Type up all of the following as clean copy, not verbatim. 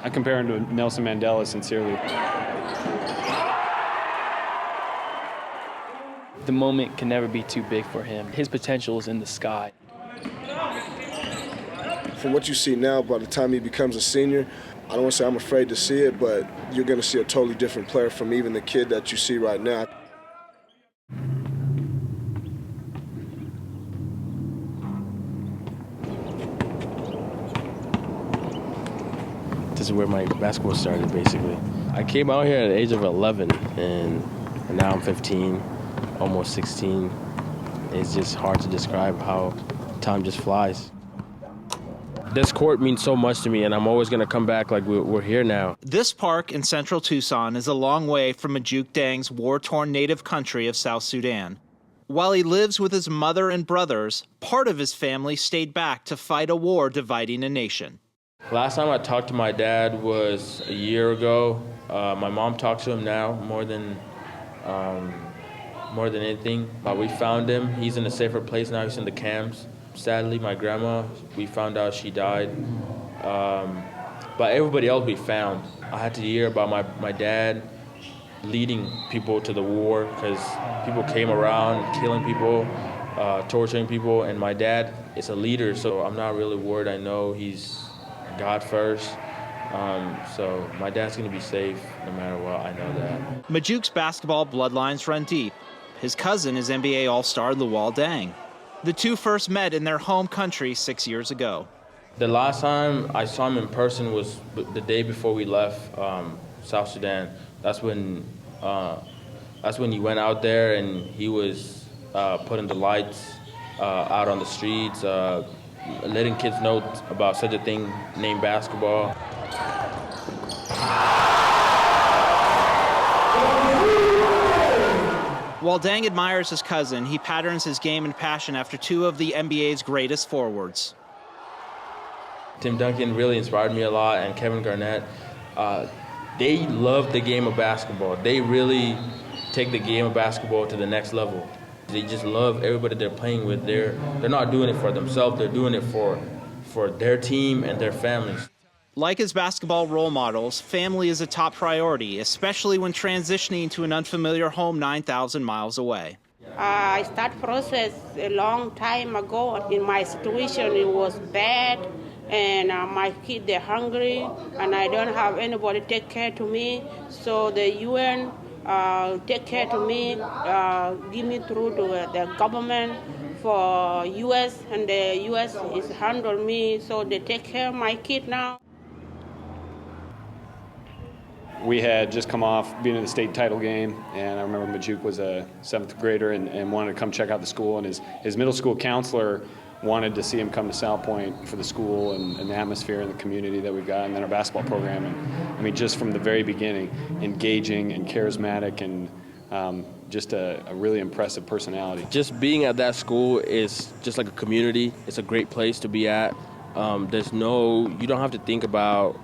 I compare him to Nelson Mandela, sincerely. The moment can never be too big for him. His potential is in the sky. From what you see now, by the time he becomes a senior, I don't want to say I'm afraid to see it, but you're going to see a totally different player from even the kid that you see right now. This is where my basketball started, basically. I came out here at the age of 11, and now I'm 15, almost 16. It's just hard to describe how time just flies. This court means so much to me, and I'm always going to come back like we're here now. This park in central Tucson is a long way from Juke Dang's war-torn native country of South Sudan. While he lives with his mother and brothers, part of his family stayed back to fight a war dividing a nation. Last time I talked to my dad was a year ago. My mom talks to him now more than anything. We found him. He's in a safer place now. He's in the camps. Sadly, my grandma, we found out she died. But everybody else we found. I had to hear about my dad leading people to the war because people came around killing people, torturing people, and my dad is a leader, so I'm not really worried. I know he's God first. So my dad's going to be safe no matter what. I know that. Majuke's basketball bloodlines run deep. His cousin is NBA All-Star Luol Deng. The two first met in their home country 6 years ago. The last time I saw him in person was the day before we left South Sudan. That's when he went out there and he was putting the lights out on the streets, letting kids know about such a thing named basketball. While Deng admires his cousin, he patterns his game and passion after two of the NBA's greatest forwards. Tim Duncan really inspired me a lot, and Kevin Garnett. They love the game of basketball. They really take the game of basketball to the next level. They just love everybody they're playing with. They're not doing it for themselves. They're doing it for their team and their families. Like his basketball role models, family is a top priority, especially when transitioning to an unfamiliar home 9,000 miles away. I started process a long time ago. In my situation, it was bad, and my kids, they're hungry, and I don't have anybody take care to me. So the UN take care to me, give me through to the government for U.S., and the U.S. is handle me, so they take care of my kid now. We had just come off being in the state title game, and I remember Juke was a 7th grader and wanted to come check out the school, and his middle school counselor wanted to see him come to Salpointe for the school and the atmosphere and the community that we've got, and then our basketball program. And I mean, just from the very beginning, engaging and charismatic and just a really impressive personality. Just being at that school is just like a community. It's a great place to be at. You don't have to think about,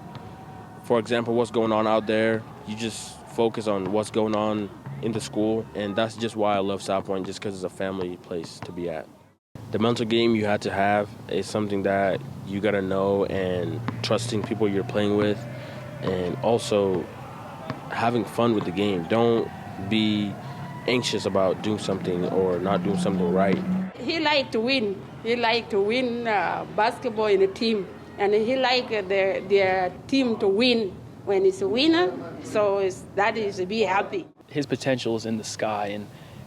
for example, what's going on out there. You just focus on what's going on in the school, and that's just why I love Salpointe, just because it's a family place to be at. The mental game you had to have is something that you got to know, and trusting people you're playing with, and also having fun with the game. Don't be anxious about doing something or not doing something right. He liked to win. He liked to win basketball in a team. And he liked their team to win. When it's a winner, so that is to be happy. His potential is in the sky,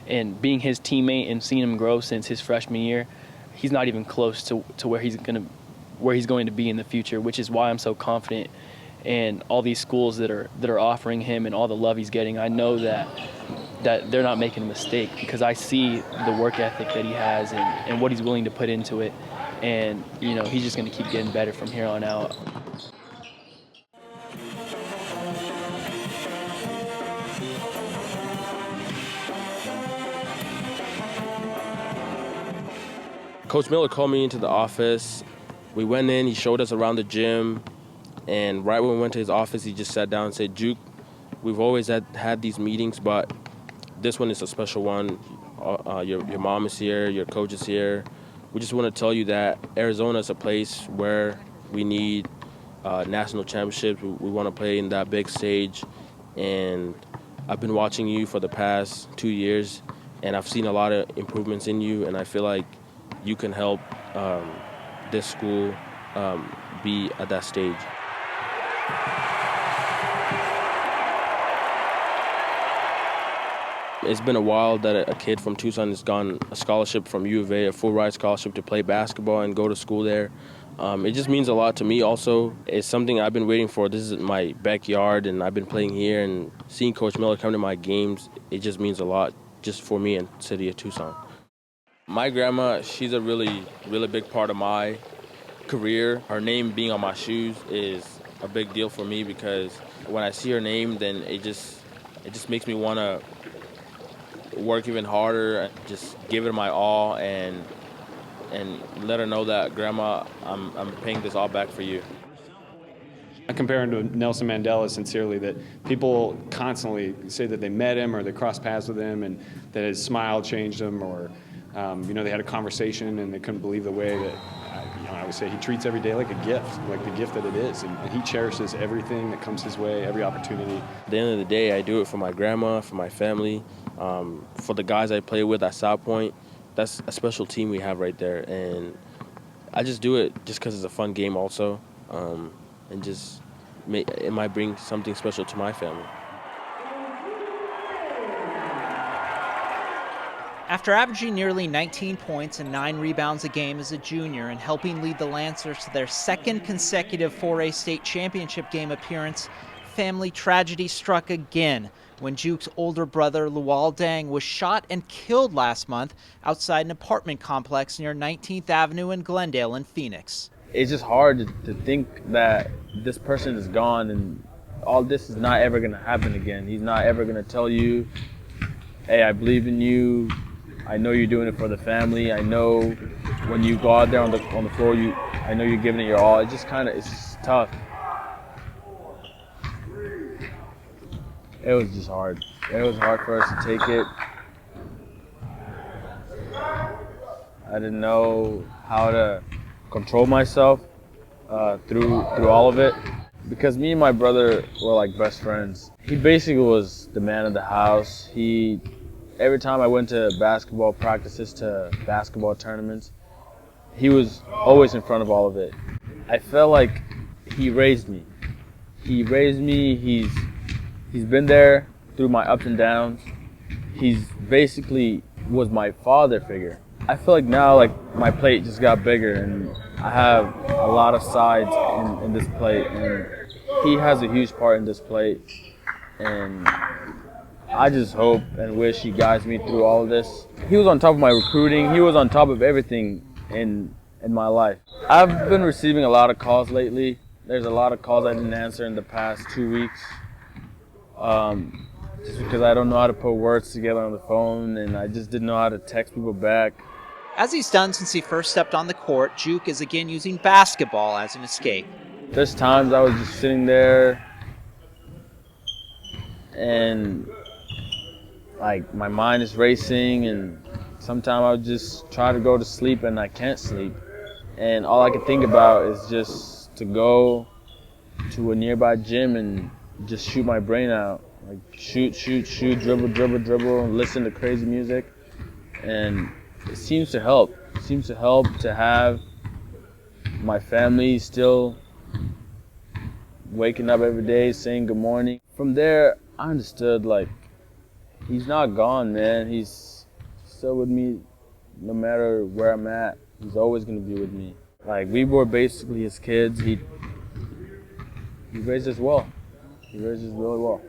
and being his teammate and seeing him grow since his freshman year, he's not even close to where he's going to be in the future, which is why I'm so confident in all these schools that are offering him and all the love he's getting. I know that they're not making a mistake because I see the work ethic that he has and what he's willing to put into it. And, he's just going to keep getting better from here on out. Coach Miller called me into the office. We went in, he showed us around the gym, and right when we went to his office, he just sat down and said, "Juke, we've always had these meetings, but this one is a special one. Your mom is here, your coach is here. We just want to tell you that Arizona is a place where we need national championships. We want to play in that big stage. And I've been watching you for the past 2 years, and I've seen a lot of improvements in you, and I feel like you can help this school be at that stage. It's been a while that a kid from Tucson has gotten a scholarship from U of A, a full-ride scholarship to play basketball and go to school there. It just means a lot to me also. It's something I've been waiting for. This is my backyard, and I've been playing here, and seeing Coach Miller come to my games, it just means a lot just for me and the city of Tucson. My grandma, she's a really, really big part of my career. Her name being on my shoes is a big deal for me because when I see her name, then it just makes me want to work even harder and just give it my all and let her know that, Grandma, I'm paying this all back for you. I compare him to Nelson Mandela sincerely, that people constantly say that they met him or they crossed paths with him and that his smile changed them, or they had a conversation and they couldn't believe the way that I would say he treats every day like a gift, like the gift that it is, and he cherishes everything that comes his way, every opportunity. At the end of the day, I do it for my grandma, for my family, for the guys I play with at Salpointe. That's a special team we have right there, and I just do it just because it's a fun game also, and it might bring something special to my family. After averaging nearly 19 points and 9 rebounds a game as a junior and helping lead the Lancers to their second consecutive 4A state championship game appearance, family tragedy struck again when Juke's older brother, Luol Deng, was shot and killed last month outside an apartment complex near 19th Avenue in Glendale in Phoenix. It's just hard to think that this person is gone and all this is not ever going to happen again. He's not ever going to tell you, hey, I believe in you. I know you're doing it for the family. I know when you go out there on the floor, I know you're giving it your all. It's just tough. It was just hard. It was hard for us to take it. I didn't know how to control myself through all of it, because me and my brother were like best friends. He basically was the man of the house. Every time I went to basketball practices, to basketball tournaments, he was always in front of all of it. I felt like he raised me. He's been there through my ups and downs. He's basically was my father figure. I feel like now, like, my plate just got bigger and I have a lot of sides in this plate, and he has a huge part in this plate. And I just hope and wish he guides me through all of this. He was on top of my recruiting. He was on top of everything in my life. I've been receiving a lot of calls lately. There's a lot of calls I didn't answer in the past 2 weeks. Just because I don't know how to put words together on the phone, and I just didn't know how to text people back. As he's done since he first stepped on the court, Juke is again using basketball as an escape. There's times I was just sitting there and like my mind is racing, and sometimes I would just try to go to sleep and I can't sleep. And all I can think about is just to go to a nearby gym and just shoot my brain out. Like shoot, dribble, listen to crazy music. And it seems to help. It seems to help to have my family still waking up every day, saying good morning. From there, I understood, like, he's not gone, man. He's still with me no matter where I'm at. He's always going to be with me. Like, we were basically his kids. He raised us well. He raised us really well.